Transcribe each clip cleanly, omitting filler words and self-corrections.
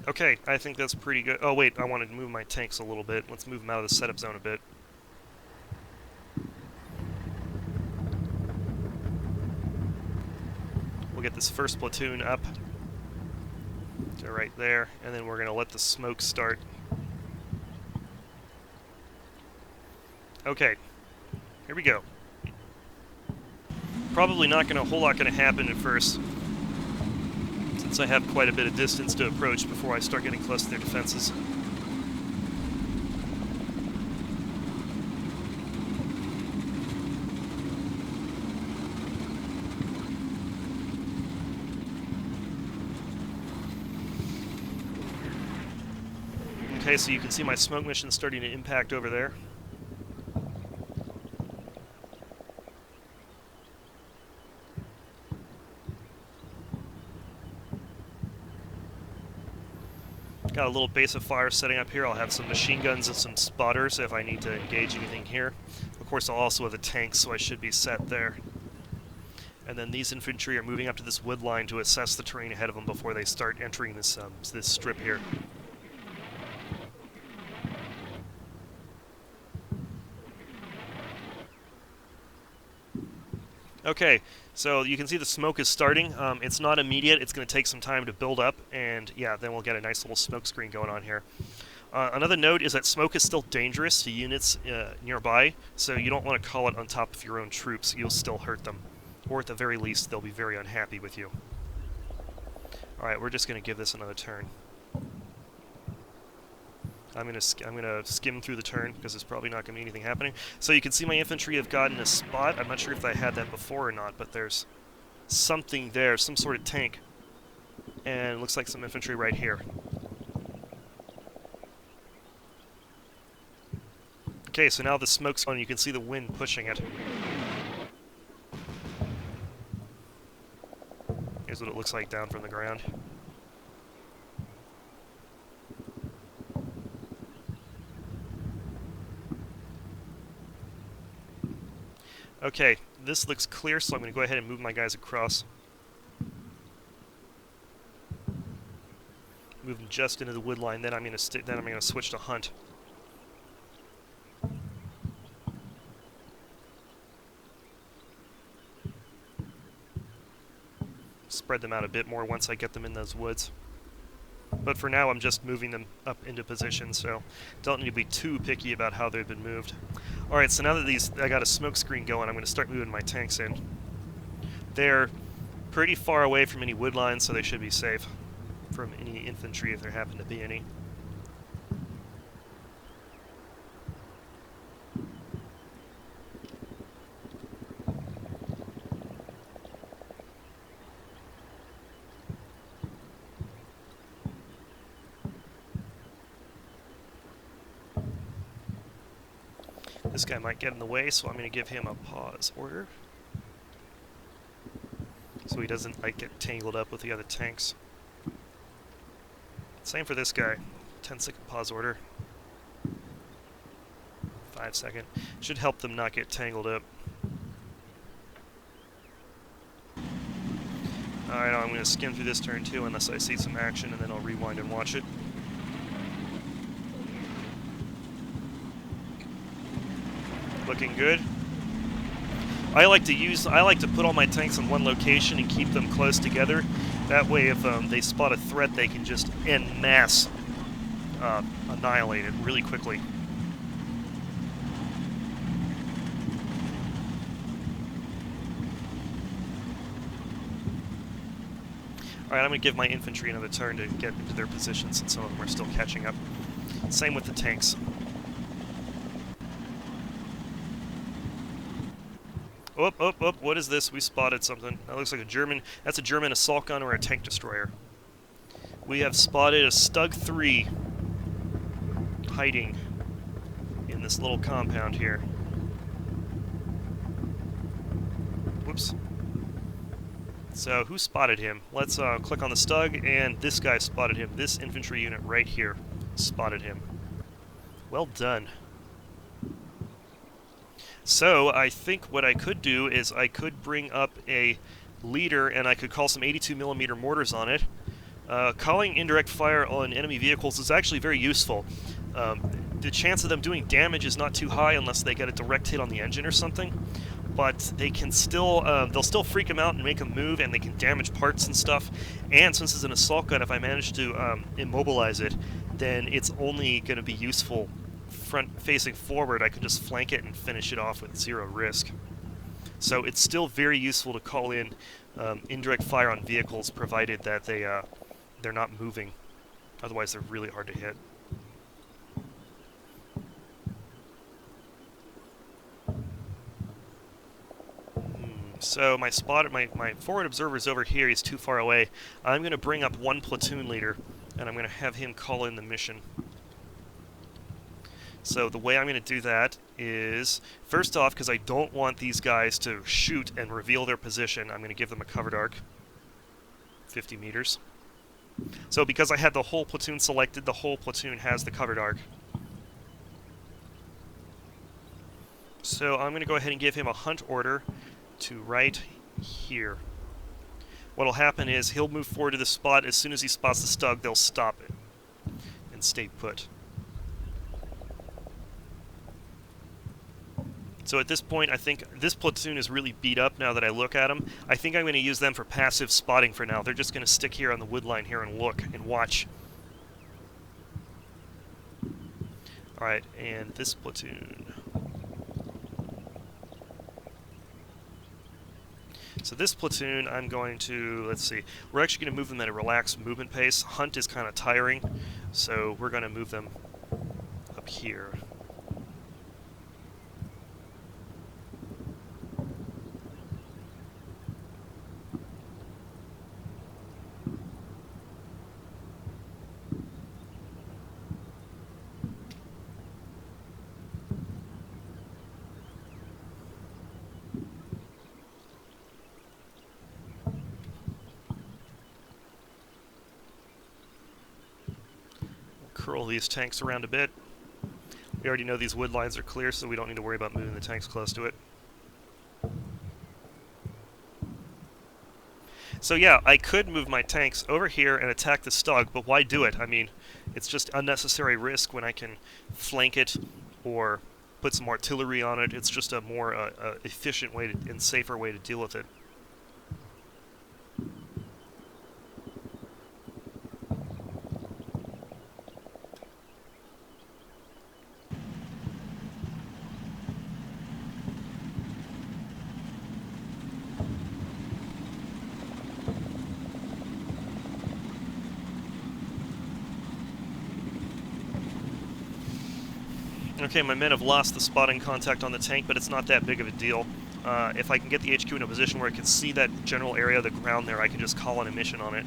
Okay, I think that's pretty good. Oh wait, I wanted to move my tanks a little bit. Let's move them out of the setup zone a bit. We'll get this first platoon up to right there, and then we're going to let the smoke start. Okay, here we go. Probably not going to a whole lot going to happen at first, since I have quite a bit of distance to approach before I start getting close to their defenses. Okay, so you can see my smoke mission starting to impact over there. Got a little base of fire setting up here. I'll have some machine guns and some spotters if I need to engage anything here. Of course, I'll also have the tanks, so I should be set there. And then these infantry are moving up to this wood line to assess the terrain ahead of them before they start entering this strip here. Okay, so you can see the smoke is starting. It's not immediate. It's going to take some time to build up, and yeah, then we'll get a nice little smoke screen going on here. Another note is that smoke is still dangerous to units nearby, so you don't want to call it on top of your own troops. You'll still hurt them, or at the very least, they'll be very unhappy with you. Alright, we're just going to give this another turn. I'm gonna skim through the turn because there's probably not gonna be anything happening. So you can see my infantry have gotten a spot. I'm not sure if I had that before or not, but there's something there, some sort of tank, and it looks like some infantry right here. Okay, so now the smoke's on. You can see the wind pushing it. Here's what it looks like down from the ground. Okay, this looks clear, so I'm going to go ahead and move my guys across. Move them just into the wood line, then I'm going to switch to hunt. Spread them out a bit more once I get them in those woods. But for now, I'm just moving them up into position, so don't need to be too picky about how they've been moved. Alright, so now that I got a smoke screen going, I'm going to start moving my tanks in. They're pretty far away from any wood lines, so they should be safe from any infantry if there happen to be any. This guy might get in the way, so I'm going to give him a pause order, so he doesn't get tangled up with the other tanks. Same for this guy. 10-second pause order. 5-second. Should help them not get tangled up. Alright, I'm going to skim through this turn too unless I see some action, and then I'll rewind and watch it. Looking good. I like to put all my tanks in one location and keep them close together. That way, if they spot a threat, they can just en masse annihilate it really quickly. Alright, I'm going to give my infantry another turn to get into their positions, and some of them are still catching up. Same with the tanks. Oh, oh, oh, what is this? We spotted something. That looks like a German... That's a German assault gun or a tank destroyer. We have spotted a Stug 3 hiding in this little compound here. Whoops. So, who spotted him? Let's click on the Stug, and this guy spotted him. This infantry unit right here spotted him. Well done. So, I think what I could do is I could bring up a leader, and I could call some 82mm mortars on it, Calling indirect fire on enemy vehicles is actually very useful. The chance of them doing damage is not too high unless they get a direct hit on the engine or something, but they can still, they'll still freak them out and make them move, and they can damage parts and stuff. And since it's an assault gun, if I manage to immobilize it, then it's only going to be useful front-facing forward. I can just flank it and finish it off with 0 risk. So it's still very useful to call in indirect fire on vehicles, provided that they're not moving. Otherwise, they're really hard to hit. So my forward observer is over here. He's too far away. I'm going to bring up one platoon leader, and I'm going to have him call in the mission. So the way I'm going to do that is, first off, because I don't want these guys to shoot and reveal their position, I'm going to give them a covered arc, 50 meters. So because I had the whole platoon selected, the whole platoon has the covered arc. So I'm going to go ahead and give him a hunt order to right here. What'll happen is he'll move forward to the spot. As soon as he spots the stug, they'll stop it and stay put. So at this point, I think this platoon is really beat up now that I look at them. I think I'm going to use them for passive spotting for now. They're just going to stick here on the wood line here and look and watch. Alright, and this platoon. So this platoon, I'm going to, let's see, we're actually going to move them at a relaxed movement pace. Hunt is kind of tiring, so we're going to move them up here. Curl these tanks around a bit. We already know these wood lines are clear, so we don't need to worry about moving the tanks close to it. So yeah, I could move my tanks over here and attack the stug, but why do it? I mean, it's just unnecessary risk when I can flank it or put some artillery on it. It's just a more efficient way and safer way to deal with it. Okay, my men have lost the spotting contact on the tank, but it's not that big of a deal. If I can get the HQ in a position where I can see that general area of the ground there, I can just call in a mission on it.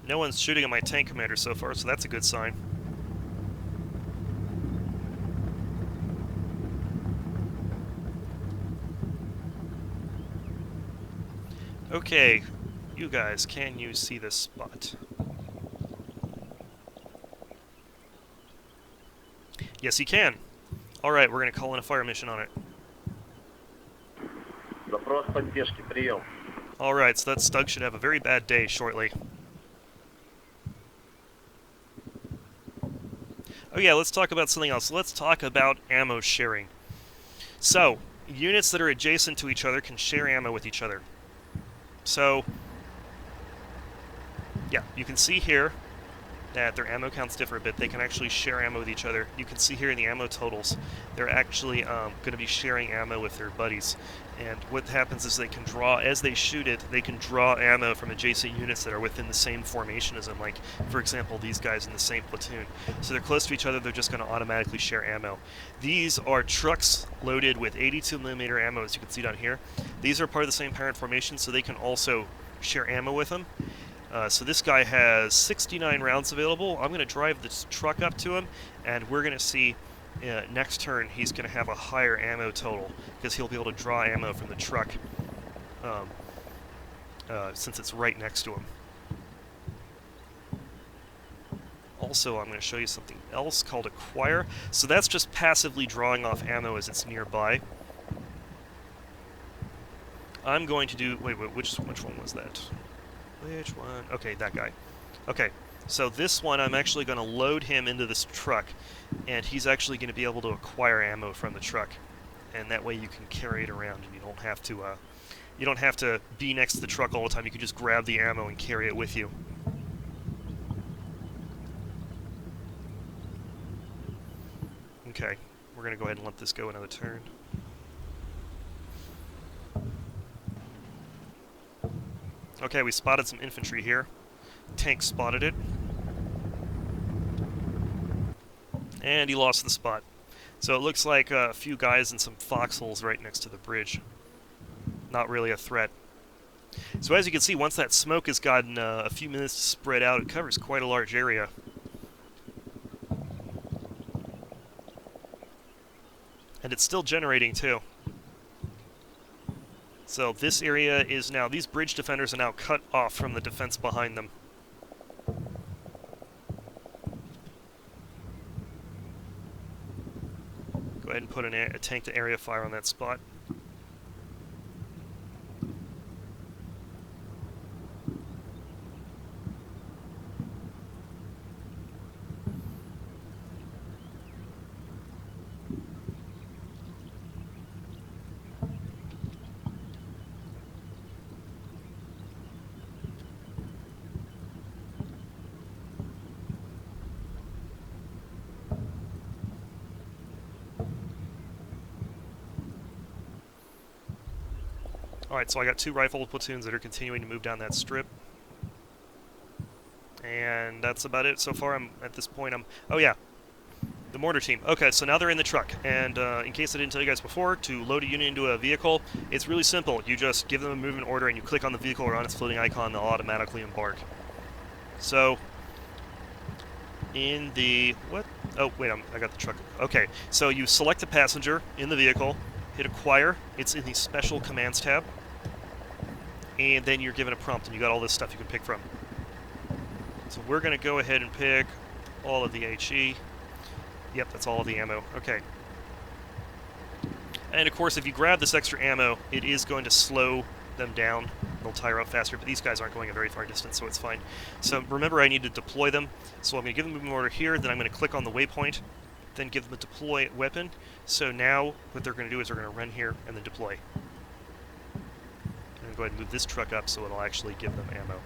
No one's shooting at my tank commander so far, so that's a good sign. Okay, you guys, can you see this spot? Yes, you can. Alright, we're going to call in a fire mission on it. Alright, so that stug should have a very bad day shortly. Oh yeah, let's talk about something else. Let's talk about ammo sharing. So, units that are adjacent to each other can share ammo with each other. So, yeah, you can see here that their ammo counts differ a bit. They can actually share ammo with each other. You can see here in the ammo totals, they're actually going to be sharing ammo with their buddies. And what happens is they can draw, as they shoot it, they can draw ammo from adjacent units that are within the same formation as them. Like, for example, these guys in the same platoon. So they're close to each other, they're just going to automatically share ammo. These are trucks loaded with 82mm ammo, as you can see down here. These are part of the same parent formation, so they can also share ammo with them. So this guy has 69 rounds available. I'm going to drive this truck up to him, and we're going to see next turn he's going to have a higher ammo total because he'll be able to draw ammo from the truck um, since it's right next to him. Also, I'm going to show you something else called Acquire. So that's just passively drawing off ammo as it's nearby. I'm going to do... Wait, which one was that? Which one? Okay, that guy. Okay, so this one I'm actually going to load him into this truck, and he's actually going to be able to acquire ammo from the truck. And that way you can carry it around, and you don't have to be next to the truck all the time. You can just grab the ammo and carry it with you. Okay, we're going to go ahead and let this go another turn. Okay, we spotted some infantry here. Tank spotted it. And he lost the spot. So it looks like a few guys in some foxholes right next to the bridge. Not really a threat. So as you can see, once that smoke has gotten a few minutes to spread out, it covers quite a large area. And it's still generating too. So this area is now, these bridge defenders are now cut off from the defense behind them. Go ahead and put a tank to area fire on that spot. Alright, so I got 2 rifle platoons that are continuing to move down that strip. And that's about it so far. At this point, oh yeah, the mortar team. Okay, so now they're in the truck. And in case I didn't tell you guys before, to load a unit into a vehicle, it's really simple. You just give them a movement order and you click on the vehicle or on its floating icon, they'll automatically embark. So, in the... what? Oh, wait, I got the truck. Okay, so you select a passenger in the vehicle, hit acquire, it's in the special commands tab, and then you're given a prompt and you got all this stuff you can pick from. So we're going to go ahead and pick all of the HE. Yep, that's all of the ammo. Okay. And of course, if you grab this extra ammo, it is going to slow them down. They'll tire up faster, but these guys aren't going a very far distance, so it's fine. So remember, I need to deploy them. So I'm going to give them a movement order here, then I'm going to click on the waypoint, then give them a deploy weapon. So now what they're going to do is they're going to run here and then deploy. I'm going to go ahead and move this truck up so it'll actually give them ammo.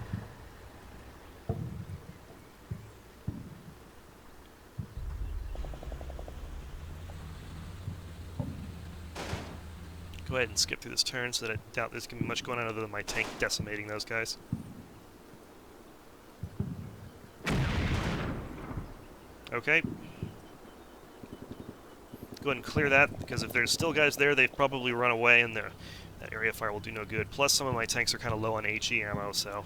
Go ahead and skip through this turn so that I doubt there's going to be much going on other than my tank decimating those guys. Okay. Go ahead and clear that, because if there's still guys there, they've probably run away, and that area fire will do no good. Plus, some of my tanks are kind of low on HE ammo, so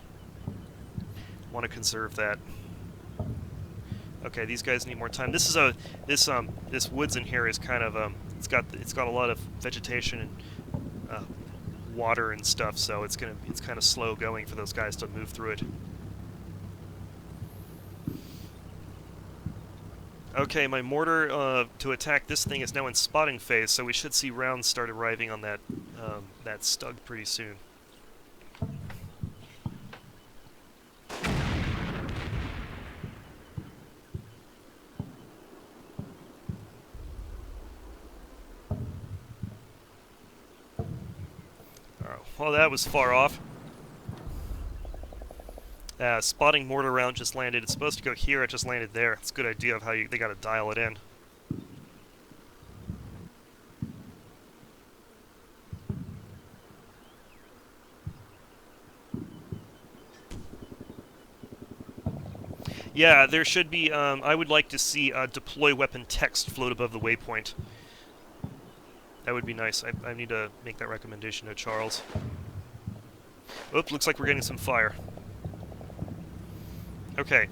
want to conserve that. Okay, these guys need more time. This is this woods in here is kind of it's got a lot of vegetation and water and stuff, so it's kind of slow going for those guys to move through it. Okay, my mortar to attack this thing is now in spotting phase, so we should see rounds start arriving on that that stug pretty soon. Well, that was far off. Spotting mortar round just landed. It's supposed to go here, it just landed there. It's a good idea of how they gotta dial it in. Yeah, there should be, I would like to see deploy weapon text float above the waypoint. That would be nice. I need to make that recommendation to Charles. Oops, looks like we're getting some fire. Okay,